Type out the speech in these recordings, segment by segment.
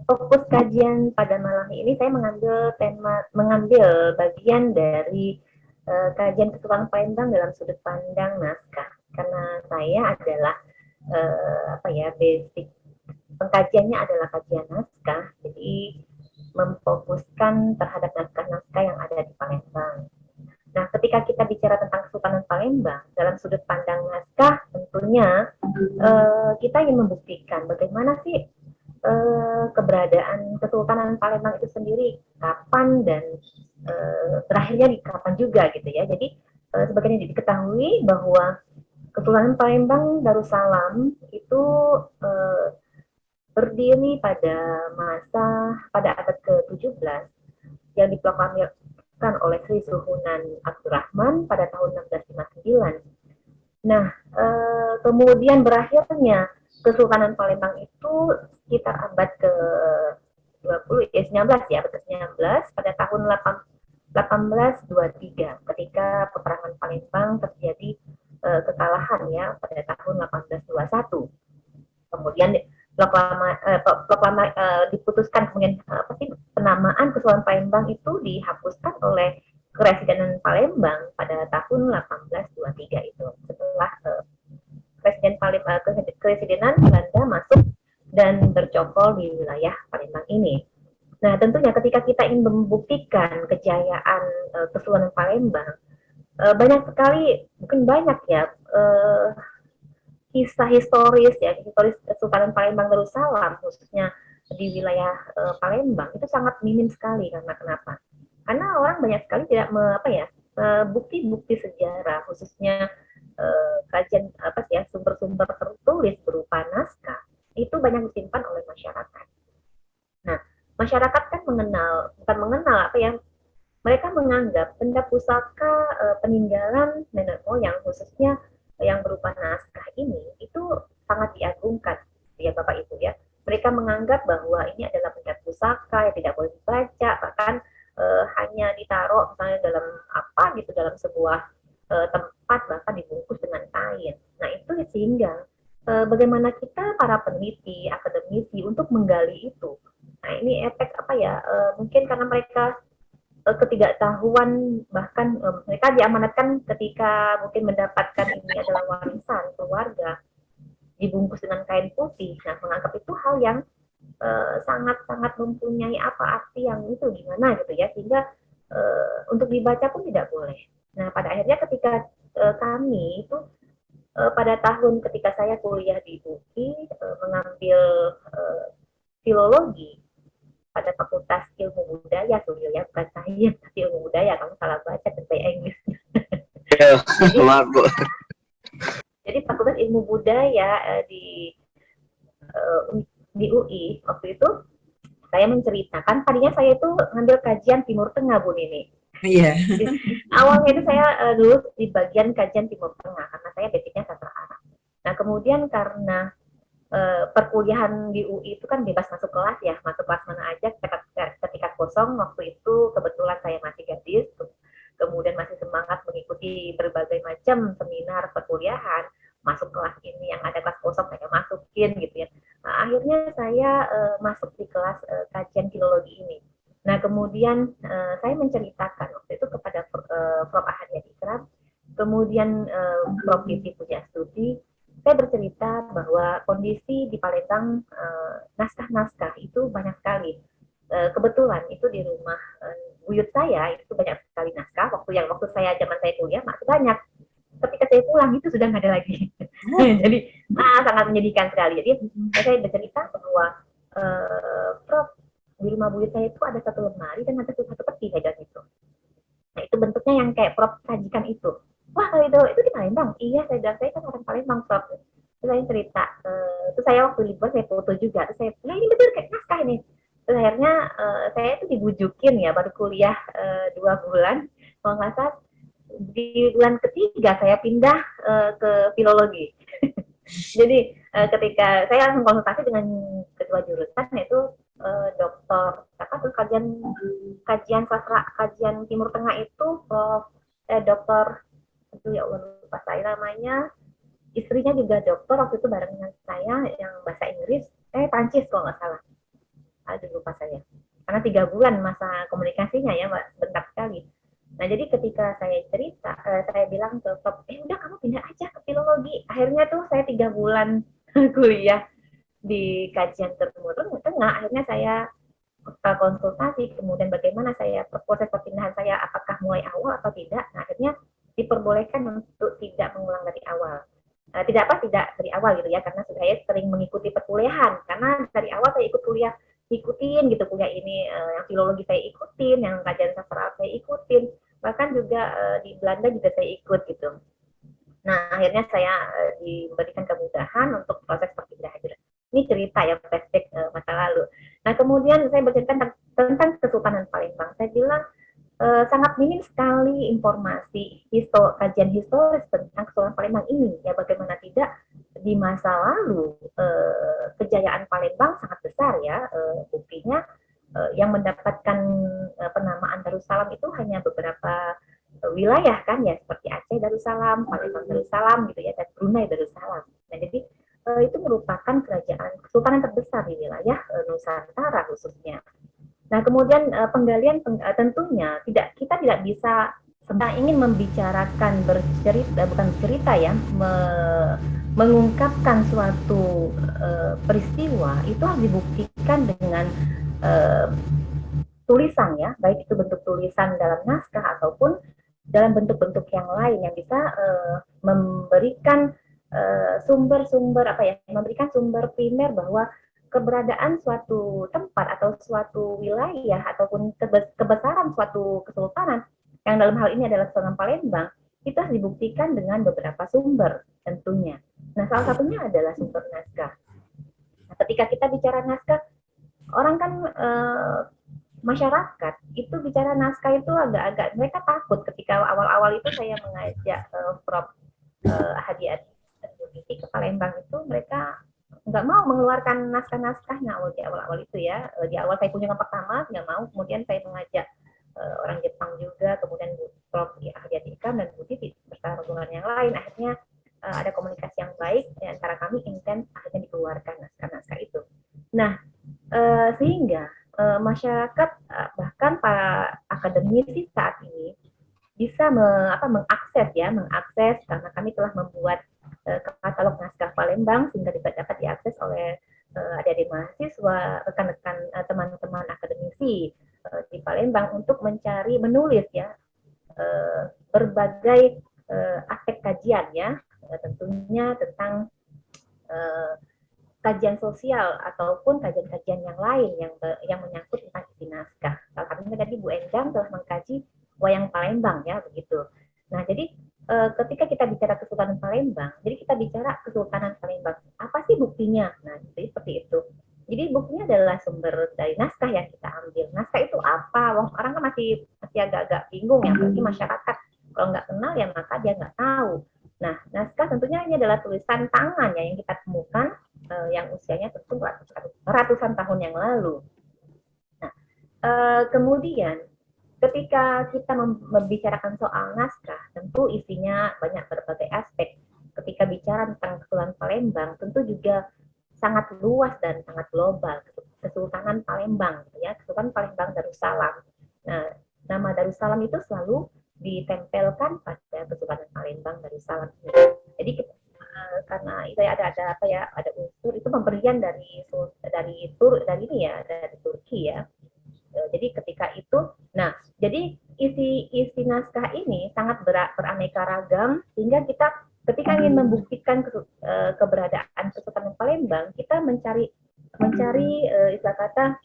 fokus kajian pada malam ini saya mengambil bagian dari kajian keseluruhan Palembang dalam sudut pandang naskah. Karena saya adalah basic pengkajiannya adalah kajian naskah, jadi memfokuskan terhadap naskah-naskah yang ada di Palembang. Nah, ketika kita bicara tentang Kesultanan Palembang dalam sudut pandang naskah, tentunya kita ingin membuktikan bagaimana sih keberadaan Kesultanan Palembang itu sendiri, kapan dan berakhirnya di kapan juga gitu ya. Jadi sebagaimana diketahui bahwa Kesultanan Palembang Darussalam itu berdiri pada abad ke-17 yang diproklamirkan oleh Sri Suhunan Abdurrahman pada tahun 1659. Nah, kemudian berakhirnya Kesultanan Palembang itu sekitar abad ke-20, 19 ya, abad ke-19 pada tahun 1823 ketika peperangan Palembang terjadi kekalahan ya pada tahun 1821. Kemudian diputuskan kemudian penamaan Kesultanan Palembang itu dihapuskan oleh Keresidenan Palembang pada tahun 1823 itu setelah Keresidenan Belanda masuk dan bercokol di wilayah Palembang ini. Nah, tentunya ketika kita ingin membuktikan kejayaan Kesultanan Palembang, banyak sekali, mungkin banyak ya, kisah historis Kesultanan Palembang Darussalam khususnya di wilayah Palembang itu sangat minim sekali. Karena kenapa? Karena orang banyak sekali tidak bukti-bukti sejarah khususnya kajian sumber-sumber tertulis berupa naskah itu banyak disimpan oleh masyarakat. Nah, masyarakat kan mereka menganggap benda pusaka peninggalan nenek moyang khususnya yang berupa naskah ini itu sangat diagungkan ya Bapak Ibu ya. Mereka menganggap bahwa ini adalah benda pusaka yang tidak boleh dibaca, bahkan hanya ditaruh misalnya dalam sebuah tempat, bahkan dibungkus dengan kain. Nah, itu sehingga bagaimana kita para peneliti, akademisi untuk menggali itu. Nah, ini efek mungkin karena mereka ketidaktahuan, bahkan mereka diamanatkan ketika mungkin mendapatkan ini adalah warisan keluarga dibungkus dengan kain putih. Nah, menganggap itu hal yang sangat-sangat mempunyai arti yang itu gimana gitu ya, sehingga untuk dibaca pun tidak boleh. Nah, pada akhirnya ketika kami itu pada tahun ketika saya kuliah di UI mengambil filologi pada Fakultas Ilmu Budaya, ya, bukan saya, tapi Ilmu Budaya. Kamu salah baca dan saya Inggris. Jadi Fakultas Ilmu Budaya di UI waktu itu saya menceritakan, tadinya saya itu ngambil kajian Timur Tengah, Bu Nini. Iya. Awalnya itu saya lulus di bagian kajian Timur Tengah karena saya basicnya sastra Arab. Nah, kemudian karena perkuliahan di UI itu kan bebas masuk kelas ya, masuk kelas mana aja ketika kosong. Waktu itu kebetulan saya masih gadis, kemudian masih semangat mengikuti berbagai macam seminar perkuliahan, masuk kelas ini yang ada kelas kosong saya masukin gitu ya. Nah, akhirnya saya masuk di kelas kajian filologi ini. Nah, kemudian saya menceritakan waktu itu kepada Prof. Ahad Yadikram, kemudian Prof. Vivi Pujastuti. Saya bercerita bahwa kondisi di Palembang naskah-naskah itu banyak sekali. Kebetulan itu di rumah buyut saya itu banyak sekali naskah. Waktu saya zaman saya kuliah masih banyak. Ketika saya pulang itu sudah nggak ada lagi. Jadi sangat menyedihkan sekali. Jadi saya bercerita bahwa Prof, di rumah buyut saya itu ada satu lemari dan ada satu peti saya gitu. Nah, itu bentuknya yang kayak Prof sajikan itu. Wah, kalau itu di Palembang. Iya, saya kan orang Palembang, Prof. Terus saya cerita, terus saya waktu libur saya foto juga. Terus saya, nah ini betul kayak naskah ini. Terus akhirnya saya itu dibujukin ya, baru kuliah 2 bulan. Kalau nggak salah, di bulan ketiga saya pindah ke filologi. Jadi ketika saya langsung konsultasi dengan ketua jurusan yaitu dokter terus kajian Timur Tengah itu dokter ya Allah lupa saya namanya, istrinya juga dokter waktu itu bareng dengan saya yang bahasa Inggris Prancis kalau nggak salah. Aduh lupa saya. Karena 3 bulan masa komunikasinya ya, Mbak, sebentar sekali. Nah, jadi ketika saya cerita, saya bilang ke Prof, udah kamu pindah aja ke filologi. Akhirnya tuh saya 3 bulan kuliah di kajian Timur Tengah. Akhirnya saya konsultasi, kemudian bagaimana saya proses perpindahan saya, apakah mulai awal atau tidak. Nah, akhirnya diperbolehkan untuk tidak mengulang dari awal. Tidak dari awal gitu ya, karena saya sering mengikuti perkuliahan, karena dari awal saya ikutin gitu kuliah ini, yang filologi saya ikutin, yang kajian sastra saya ikutin, bahkan juga di Belanda juga saya ikut gitu. Nah, akhirnya saya diberikan kemudahan untuk proses perpindahan. Ini cerita ya, flashback masa lalu. Nah, kemudian saya bercerita tentang Kesultanan Palembang. Saya bilang sangat minim sekali informasi kajian historis tentang Kesultanan Palembang ini. Ya, bagaimana tidak, di masa lalu kejayaan Palembang sangat besar ya. Buktinya yang mendapatkan penamaan Darussalam itu hanya beberapa wilayah kan ya, seperti Aceh Darussalam, Palembang Darussalam gitu ya, dan Brunei Darussalam. Nah, jadi itu merupakan kerajaan kesultanan terbesar di wilayah Nusantara khususnya. Nah, kemudian penggalian tentunya kita tidak bisa ingin membicarakan bukan cerita ya, mengungkapkan suatu peristiwa itu harus dibuktikan dengan tulisan ya, baik itu bentuk tulisan dalam naskah ataupun dalam bentuk-bentuk yang lain yang bisa memberikan sumber-sumber memberikan sumber primer bahwa keberadaan suatu tempat atau suatu wilayah ataupun kebesaran suatu kesultanan yang dalam hal ini adalah Kesultanan Palembang itu harus dibuktikan dengan beberapa sumber tentunya. Nah, salah satunya adalah sumber naskah. Nah, ketika kita bicara naskah, orang kan masyarakat itu bicara naskah itu agak-agak mereka takut. Ketika awal-awal itu saya mengajak Prof Hadiat ke Palembang itu, mereka nggak mau mengeluarkan naskah-naskahnya di awal-awal itu ya. Di awal saya kunjungan pertama nggak mau, kemudian saya mengajak orang Jepang juga, kemudian Prof Hadiat Ikam dan Bu Titi bersama rombongan yang lain. Akhirnya ada komunikasi yang baik antara kami, intens akhirnya dikeluarkan naskah-naskah itu. Nah, sehingga masyarakat bahkan para akademisi saat ini bisa mengakses karena kami telah membuat katalog naskah Palembang sehingga dapat diakses oleh adik-adik mahasiswa, rekan-rekan teman-teman akademisi di Palembang untuk menulis ya berbagai aspek kajian ya, tentunya tentang kajian sosial ataupun kajian-kajian yang lain yang menyangkut tentang isi naskah. Salah satunya tadi Bu Endang telah mengkaji wayang Palembang ya begitu. Nah, jadi ketika kita bicara Kesultanan Palembang, jadi kita bicara Kesultanan Palembang. Apa sih buktinya? Nah, jadi seperti itu. Jadi buktinya adalah sumber dari naskah yang kita ambil. Naskah itu apa? Wong orang kan masih agak-agak bingung ya, bagi masyarakat. Kalau nggak kenal ya maka dia nggak tahu. Nah, naskah tentunya ini adalah tulisan tangan ya, yang kita temukan yang usianya tentu ratusan tahun yang lalu. Nah, kemudian ketika kita membicarakan soal naskah, tentu isinya banyak berbagai aspek. Ketika bicara tentang Kesultanan Palembang, tentu juga sangat luas dan sangat global. Kesultanan Palembang, ya, Kesultanan Palembang Darussalam. Nah, nama Darussalam itu selalu ditempelkan pada Kesultanan Palembang Darussalam. Jadi karena itu ada unsur itu pemberian dari Turki ya. Jadi ketika itu, nah, jadi isi naskah ini sangat beraneka ragam sehingga kita ketika ingin membuktikan keberadaan Kesultanan Palembang, kita mencari istilah kata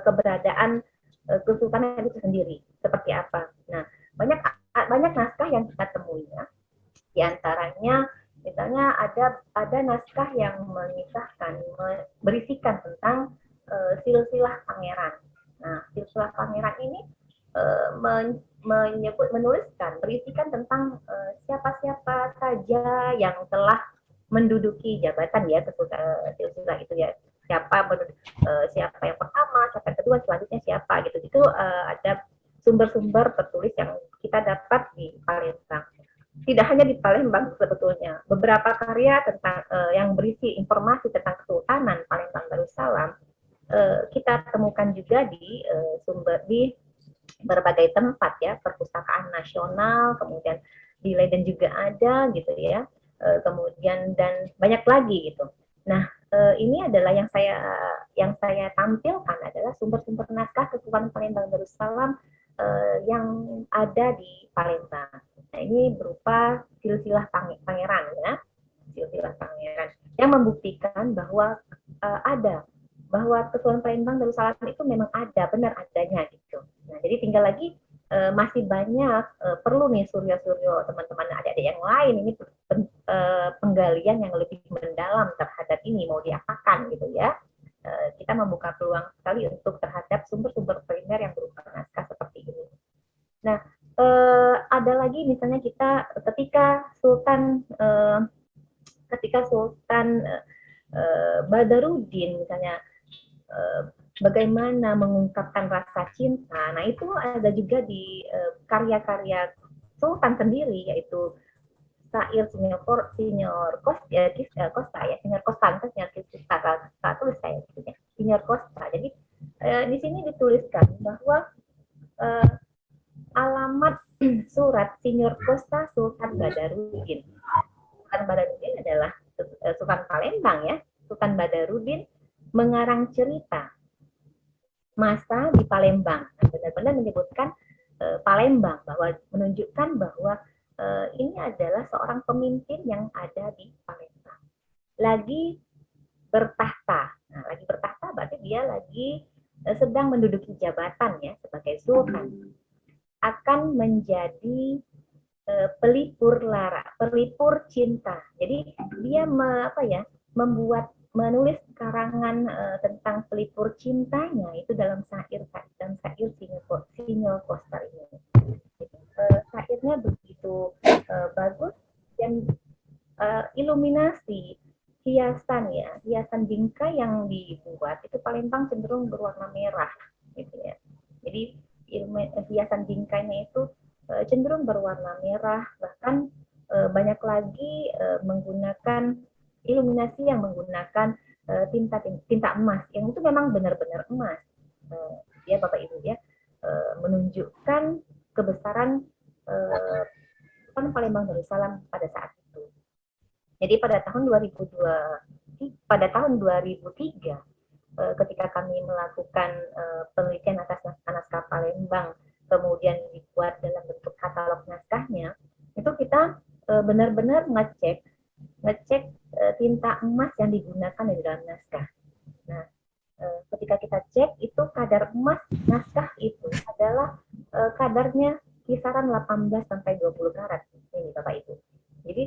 keberadaan kesultanan itu sendiri seperti apa. Nah, banyak naskah yang kita temui ya. Di antaranya misalnya ada naskah yang berisikan tentang silsilah pangeran. Nah, silsilah pangeran ini berisikan tentang siapa-siapa saja yang telah menduduki jabatan ya silsilah itu ya. Siapa yang pertama, siapa yang kedua, selanjutnya siapa gitu. Itu ada sumber-sumber tertulis yang kita dapat di Palembang. Tidak hanya di Palembang sebetulnya, beberapa karya tentang yang berisi informasi tentang Kesultanan Palembang Darussalam kita temukan juga di sumber di berbagai tempat ya, perpustakaan nasional, kemudian di Leiden juga ada gitu ya, kemudian dan banyak lagi gitu. Nah, ini adalah yang saya tampilkan adalah sumber-sumber naskah Ketukan Palembang Darussalam yang ada di Palembang. Nah, ini berupa silsilah pangeran ya, silsilah pangeran yang membuktikan bahwa ada, bahwa Ketukan Palembang Darussalam itu memang ada, benar adanya gitu. Nah, jadi tinggal lagi masih banyak perlu nih suryo-suryo teman-teman adik-adik yang lain ini penggalian yang lebih mendalam terhadap ini mau diapakan gitu ya. Kita membuka peluang sekali untuk terhadap sumber-sumber primer yang berupa naskah seperti ini. Nah, ada lagi misalnya kita ketika Sultan Badarudin misalnya bagaimana mengungkapkan rasa cinta. Nah, itu ada juga di karya-karya Sultan sendiri, yaitu syair senior Costa ya, Costa ya, senior Costa, senior Costa tulis saya gitu ya, senior Costa. Jadi di sini dituliskan bahwa alamat surat senior Costa Sultan Badarudin. Sultan Badarudin adalah Sultan Palembang ya. Sultan Badarudin mengarang cerita masa di Palembang. Benar-benar menyebutkan Palembang, bahwa menunjukkan bahwa ini adalah seorang pemimpin yang ada di Palembang. Lagi bertahta. Nah, lagi bertahta berarti dia lagi sedang menduduki jabatan ya sebagai sultan. Akan menjadi pelipur cinta. Jadi dia menulis karangan tentang pelipur cintanya itu dalam syair Senior Costa ini. Syairnya begitu bagus dan iluminasi hiasan bingkai yang dibuat itu Palembang cenderung berwarna merah gitu ya. Jadi hiasan bingkainya itu cenderung berwarna merah, bahkan banyak lagi menggunakan iluminasi yang menggunakan tinta emas yang itu memang benar-benar emas. Ya Bapak Ibu ya, menunjukkan kebesaran Palembang Darussalam pada saat itu. Jadi pada tahun 2003 ketika kami melakukan penelitian atas naskah Palembang, kemudian dibuat dalam bentuk katalog naskahnya, itu kita benar-benar ngecek tinta emas yang digunakan di dalam naskah. Nah, ketika kita cek itu kadar emas naskah itu adalah kadarnya kisaran 18 sampai 20 karat ini Bapak Ibu. Jadi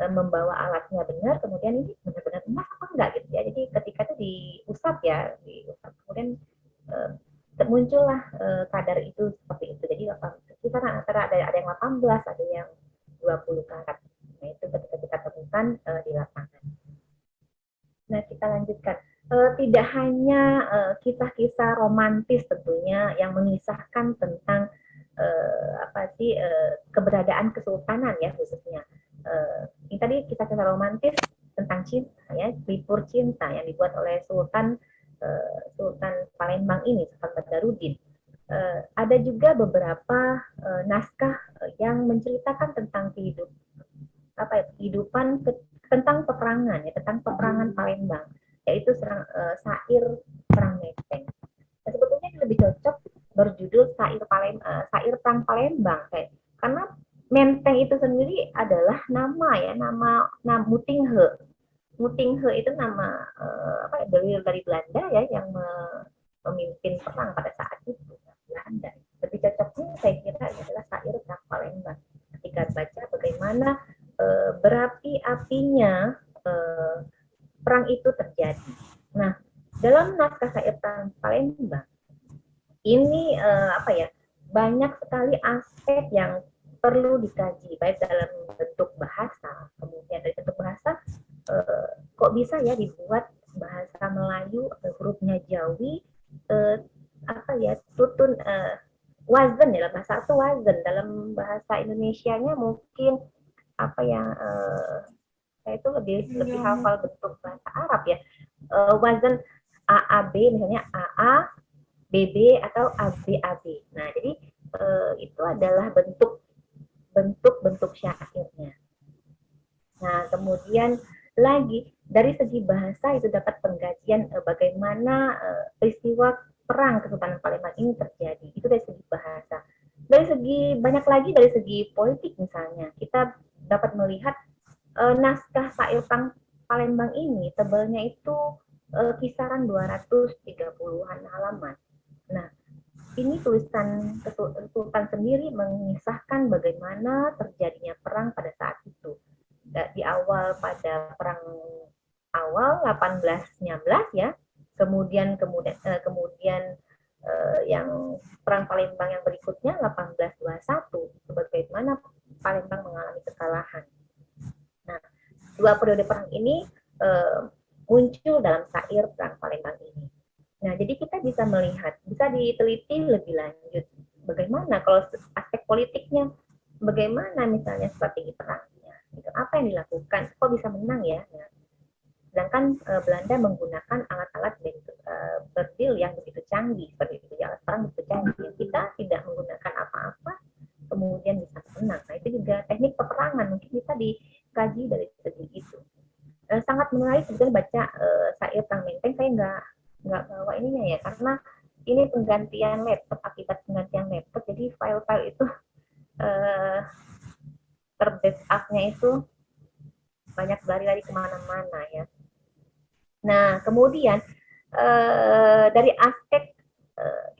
membawa alatnya benar, kemudian ini benar-benar emas apa enggak gitu ya. Jadi ketika itu diusap kemudian muncullah kadar itu seperti itu. Jadi kisaran antara ada yang 18, ada yang 20 karat. Nah, itu ketika kita temukan di lapangan. Nah, kita lanjutkan. Tidak hanya kisah-kisah romantis tentunya yang mengisahkan tentang keberadaan kesultanan ya khususnya. Ini tadi kisah-kisah romantis tentang cinta ya, pelipur cinta yang dibuat oleh Sultan Palembang ini, Sultan Badarudin. Ada juga beberapa naskah yang menceritakan tentang kehidupan tentang peperangan ya, tentang peperangan Palembang, yaitu syair Perang Menteng. Nah, sebetulnya lebih cocok berjudul syair Perang Palembang karena Menteng itu sendiri adalah nama Mutinghe. Mutinghe itu nama dari Belanda ya yang memimpin perang pada saat itu, Belanda. Lebih cocoknya saya kira adalah syair Perang Palembang. Ketika baca bagaimana berapi-apinya perang itu terjadi. Nah, dalam naskah syair Perang Palembang ini banyak sekali aspek yang perlu dikaji, baik dalam bentuk bahasa, kemudian dari bentuk bahasa kok bisa ya dibuat bahasa Melayu hurufnya Jawi tutun wazan ya, bahasa itu wazan, dalam bahasa Indonesianya mungkin saya itu lebih hafal bentuk bahasa Arab ya, wazan AAB, misalnya AA, BB atau ABAB. Nah, jadi itu adalah bentuk syairnya. Nah, kemudian lagi dari segi bahasa itu dapat pengkajian bagaimana peristiwa perang Kesultanan Palembang ini terjadi. Itu dari segi bahasa. Dari segi banyak lagi dari segi politik misalnya, kita dapat melihat naskah syair Palembang ini tebalnya itu kisaran 230-an halaman. Nah, ini tulisan Sultan sendiri mengisahkan bagaimana terjadinya perang pada saat itu. Di awal pada perang awal 1819 ya, kemudian yang perang Palembang yang berikutnya 1821, bagaimana Palembang mengalami kekalahan. Nah, dua periode perang ini muncul dalam syair perang Palembang ini. Nah, jadi kita bisa melihat, bisa diteliti lebih lanjut bagaimana kalau aspek politiknya, bagaimana misalnya strategi perangnya, gitu. Apa yang dilakukan, kok bisa menang ya. Nah, sedangkan Belanda menggunakan alat-alat berdil yang begitu canggih, seperti itu, alat perang begitu canggih. Kita tidak menggunakan apa-apa, kemudian bisa menang. Nah, itu juga teknik peperangan, mungkin bisa dikaji dari segi itu. Sangat menarik sebetulnya baca syair Kang Menteng. Saya nggak bawa ininya ya, karena ini penggantian laptop, akibat penggantian laptop, jadi file-file itu terbackup-nya itu banyak lari-lari kemana-mana ya. Nah, kemudian dari aspek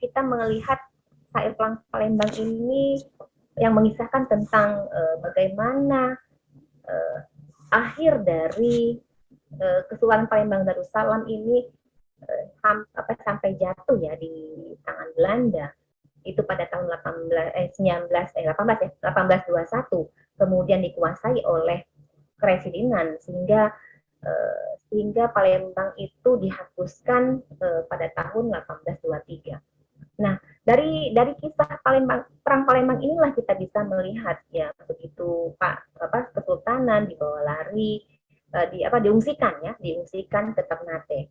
kita melihat syair Palembang ini yang mengisahkan tentang bagaimana akhir dari Kesultanan Palembang Darussalam ini sampai jatuh ya di tangan Belanda itu pada tahun 1821, kemudian dikuasai oleh Keresidenan sehingga Palembang itu dihapuskan pada tahun 1823. Nah, dari kisah perang Palembang inilah kita bisa melihat ya, begitu Kesultanan dibawa lari, diungsikan ke Ternate.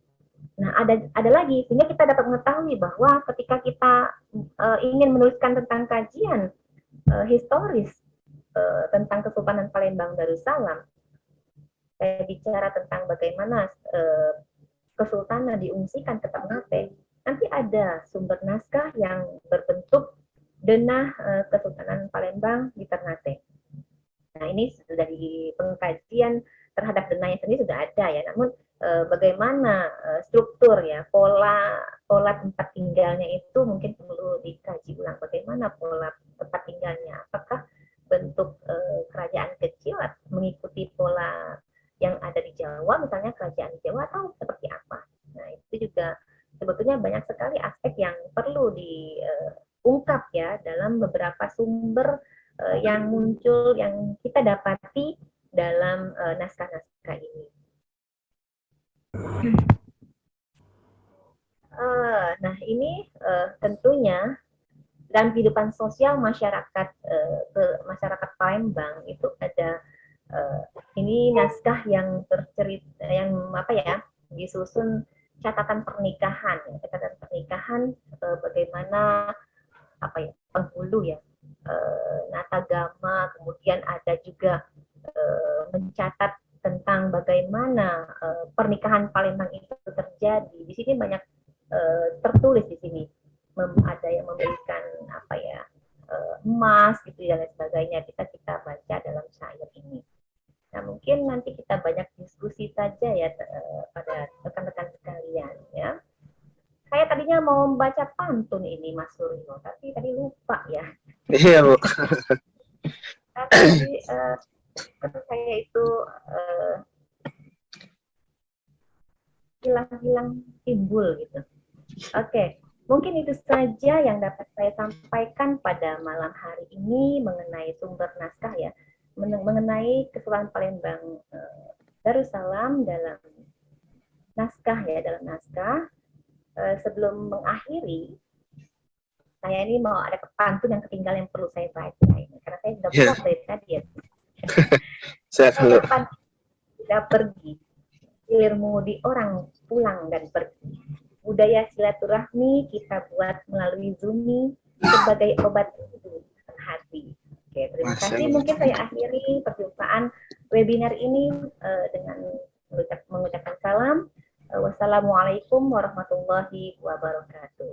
Nah, ada lagi, sehingga kita dapat mengetahui bahwa ketika kita ingin menuliskan tentang kajian historis tentang Kesultanan Palembang Darussalam, saya bicara tentang bagaimana Kesultanan diungsikan ke Ternate, nanti ada sumber naskah yang berbentuk denah Kesultanan Palembang di Ternate. Nah, ini sudah di pengkajian terhadap denahnya sendiri sudah ada ya, namun bagaimana struktur ya, pola tempat tinggalnya itu mungkin perlu dikaji ulang. Bagaimana pola tempat tinggalnya, apakah bentuk kerajaan kecil mengikuti pola yang ada di Jawa, misalnya kerajaan di Jawa, atau seperti apa. Nah, itu juga sebetulnya banyak sekali aspek yang perlu diungkap ya dalam beberapa sumber yang muncul, yang kita dapati dalam naskah-naskah ini. Nah, ini tentunya dalam kehidupan sosial masyarakat Palembang itu ada ini naskah yang disusun catatan pernikahan bagaimana penghulu ya, Natagama, kemudian ada juga mencatat tentang bagaimana pernikahan Palembang itu terjadi. Di sini banyak tertulis di sini, ada yang memberikan emas gitu dan lain sebagainya, kita baca dalam syair ini. Nah, mungkin nanti kita banyak diskusi saja ya pada rekan-rekan sekalian ya. Saya tadinya mau membaca pantun ini Mas Suryo, tapi tadi lupa ya. Iya, Bu. Tapi saya itu hilang timbul gitu. Oke, mungkin itu saja yang dapat saya sampaikan pada malam hari ini mengenai sumber naskah ya, mengenai Kesultanan Palembang Darussalam dalam naskah ya, dalam naskah. Sebelum mengakhiri, saya ini mau ada pantun yang ketinggalan yang perlu saya baca ini, karena saya sudah pulang dari tadi ya. Kapan sudah pergi, hilirmu di orang pulang dan pergi. budaya silaturahmi kita buat melalui Zoom sebagai obat hati. Oke, terima kasih. Mungkin saya akhiri perjumpaan webinar ini dengan mengucapkan salam. Wassalamualaikum warahmatullahi wabarakatuh.